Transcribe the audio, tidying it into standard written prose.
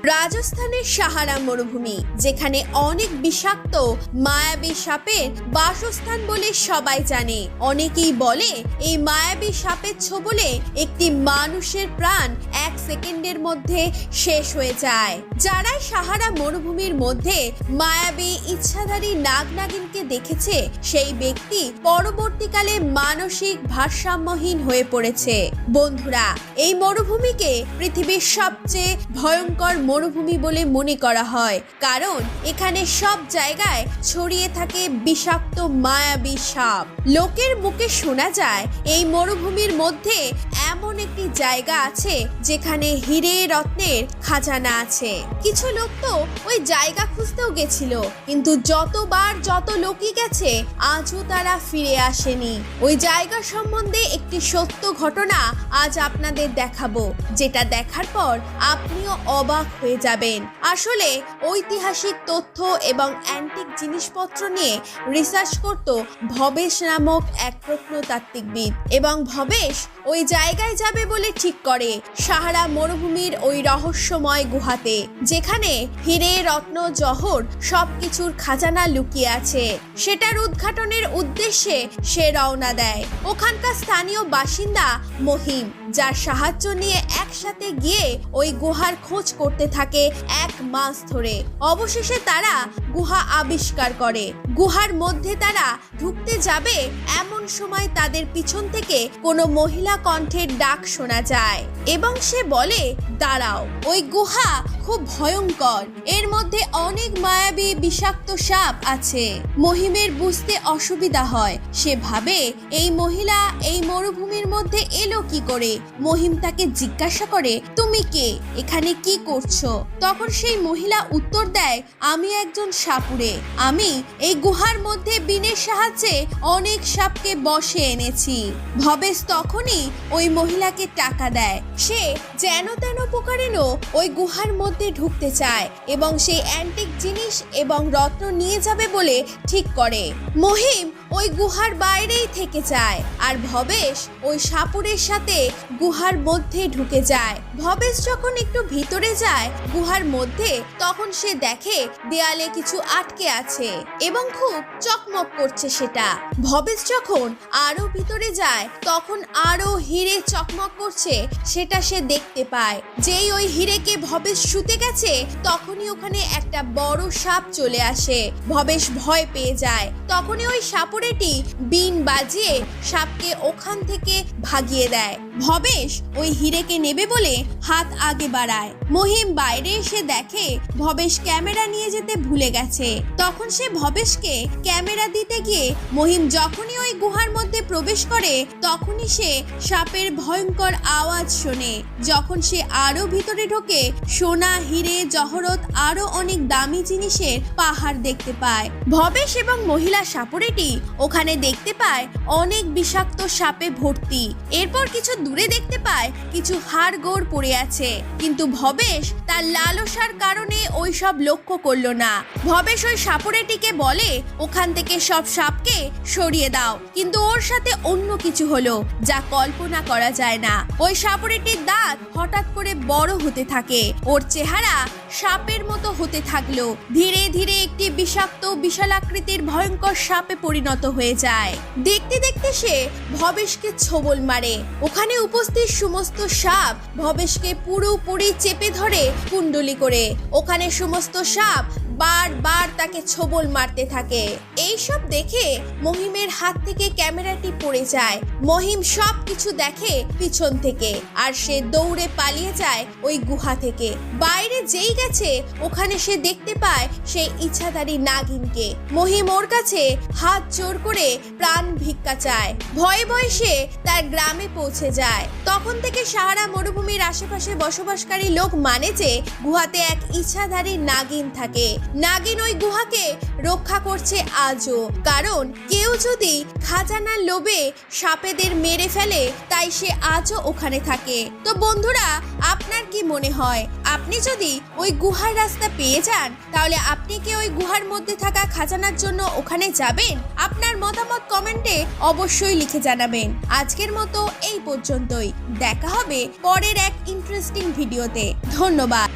রাজস্থানের সাহারা মরুভূমি, যেখানে অনেক বিষাক্ত মায়াবী সাপের বাসস্থান বলে সবাই জানে। অনেকেই বলে এই মায়াবী সাপের ছোবলে একটি মানুষের প্রাণ 1 সেকেন্ডের মধ্যে শেষ হয়ে যায়। যারা সাহারা মরুভূমির মধ্যে মায়াবী ইচ্ছাধারী নাগ-নাগিনকে দেখেছে, সেই ব্যক্তি পরবর্তীকালে মানসিক ভারসাম্যহীন হয়ে পড়েছে। বন্ধুরা, এই মরুভূমিকে পৃথিবীর সবচেয়ে ভয়ঙ্কর মরুভূমি বলে মনে করা হয়, কারণ এখানে সব জায়গায় ছড়িয়ে থাকে বিষাক্ত মায়াবী সাপ। লোকের মুখে শোনা যায় এই মরুভূমির মধ্যে এমন একটি জায়গা আছে যেখানে হিরে রত্নের খাজানা আছে। কিছু লোক তো ওই জায়গা খুঁজতেও গেছিল, কিন্তু যত লোকই গেছে আজও তারা ফিরে আসেনি। ওই জায়গা সম্বন্ধে একটি সত্য ঘটনা আজ আপনাদের দেখাবো, যেটা দেখার পর আপনিও অবাক হয়ে যাবেন। আসলে ঐতিহাসিক তথ্য এবং অ্যান্টিক জিনিসপত্র নিয়ে রিসার্চ করত ভবেশ নামক এক প্রত্নতাত্ত্বিকবিদ, এবং ভবেশ ওই জায়গায় যাবে বলে ঠিক করে সাহারা মরুভূমির ওই রহস্যময় গুহাতে, যেখানে হিরে রত্ন জহর সবকিছুর খাজানা লুকিয়ে আছে। সেটার উদ্ঘাটনের উদ্দেশ্যে সে রওনা দেয়। ওখানকার স্থানীয় বাসিন্দা মহিম, যার সাহায্য নিয়ে একসাথে গিয়ে ওই গুহার খোঁজ করতে থাকে 1 মাস ধরে। অবশেষে তারা গুহা আবিষ্কার করে। গুহার মধ্যে তারা ঢুকতে যাবে এমন সময় তাদের পিছন থেকে কোনো মহিলা কণ্ঠের ডাক শোনা যায়, এবং সে বলে, দাঁড়াও, ওই গুহা খুব ভয়ঙ্কর, এর মধ্যে অনেক মায়াবী বিষাক্ত সাপ আছে। মহিমের বুঝতে অসুবিধা হয়। সে ভাবে এই মহিলা এই মরুভূমির মধ্যে এলো কি করে। মহিম তাকে জিজ্ঞাসা করে, তুমি কে, এখানে কি করছো? তখন সেই মহিলা উত্তর দেয়, আমি একজন সাপুড়ে। আমি এই গুহার মধ্যে বিনের সাহায্যে অনেক সাপকে বশে এনেছি। ভবেশ তখনই ওই মহিলাকে টাকা দেয়। সে যেন তেন প্রকারেণ ওই গুহার মধ্যে ঢুকতে চায় এবং সেই অ্যান্টিক জিনিস এবং রত্ন নিয়ে যাবে বলে ঠিক করে। মহিম ওই গুহার বাইরেই থেকে যায়, আর ভবেশ ওই সাপুরের সাথে গুহার মধ্যে ঢুকে যায়। ভবেশ যখন একটু ভিতরে যায় গুহার মধ্যে, তখন সে দেখে দেয়ালে কিছু আটকে আছে এবং খুব চকমক করছে সেটা। ভবেশ যখন আরো ভিতরে যায়, তখন আরো হিরে চকমক করছে সেটা সে দেখতে পায়। যেই ওই হিরেকে ভবেশ শুতে গেছে, তখনই ওখানে একটা বড় সাপ চলে আসে। ভবেশ ভয় পেয়ে যায়। তখনই ওই সাপুরেটি বিন বাজিয়ে সাপকে ওখান থেকে ভাগিয়ে দেয়। ভবেশ ওই হিরেকে নেবে বলে হাত আগে বাড়ায়। মহিম বাইরে এসে দেখে ভবেশ ক্যামেরা নিয়ে যেতে ভুলে গেছে। তখন সে ভবেশকে ক্যামেরা দিতে গিয়ে মহিম যখনই ওই গুহার মধ্যে প্রবেশ করে, তখনই সে সাপের ভয়ঙ্কর আওয়াজ শোনে। যখন সে আরো ভিতরে ঢোকে, সোনা, হিরে, জহরত আরো অনেক দামি জিনিসের পাহাড় দেখতে পায়। ভবেশ এবং মহিলা সাপুরেটি ওখানে দেখতে পায় অনেক বিষাক্ত সাপে ভর্তি। এরপর কিছু দূরে দেখতে পায় কিছু হাড় গোড় পড়ে আছে, কিন্তু ভবেশ তার লালসার কারণে ওই সব লক্ষ্য করলো না। ভবেশ ওই সাপুরেটিকে বলে ওখান থেকে সব সাপকে সরিয়ে দাও, কিন্তু ওর সাথে অন্য কিছু হলো যা কল্পনা করা যায় না। ওই সাপুরেটির দাঁত হঠাৎ করে বড় হতে থাকে, ওর চেহারা সাপের মতো হতে থাকলো। ধীরে ধীরে একটি বিষাক্ত বিশালাকৃতির ভয়ঙ্কর সাপে পরিণত হয়ে যায়। দেখতে দেখতে সে ভবেশকে ছোবল মারে। ওখানে উপস্থিত সমস্ত সাপ ভবেশকে পুরোপুরি চেপে ধরে কুণ্ডলি করে। ওখানে সমস্ত সাপ বারবার তাকে ছোবল মারতে থাকে। এইসব দেখে মহিমের হাত থেকে ক্যামেরাটি পড়ে যায়। মহিম সব কিছু দেখে পিছন থেকে, আর সে দৌড়ে পালিয়ে যায় ওই গুহা থেকে। বাইরে যেই গেছে, ওখানে সে দেখতে পায় সেই ইচ্ছাধারী নাগিনকে। মহিম ওর কাছে হাত জোর করে প্রাণ ভিক্ষা চায়। ভয়ে ভয়ে সে তার গ্রামে পৌঁছে যায়। তখন থেকে সাহারা মরুভূমির আশেপাশে বসবাসকারী লোক মানে যে গুহাতে এক ইচ্ছাধারী নাগিন থাকে। নাগিন ওই গুহাকে রক্ষা করছে আজও, কারণ কেউ যদি খাজানার লোভে সাপেদের মেরে ফেলে, তাই সে আজও ওখানে থাকে। তো বন্ধুরা, আপনার কি মনে হয়, আপনি যদি ওই গুহার রাস্তা পেয়ে যান, তাহলে আপনি কি ওই গুহার মধ্যে থাকা খাজানার জন্য ওখানে যাবেন? আপনার মতামত কমেন্টে অবশ্যই লিখে জানাবেন। আজকের মতো এই পর্যন্তই। দেখা হবে পরের এক ইন্টারেস্টিং ভিডিওতে। ধন্যবাদ।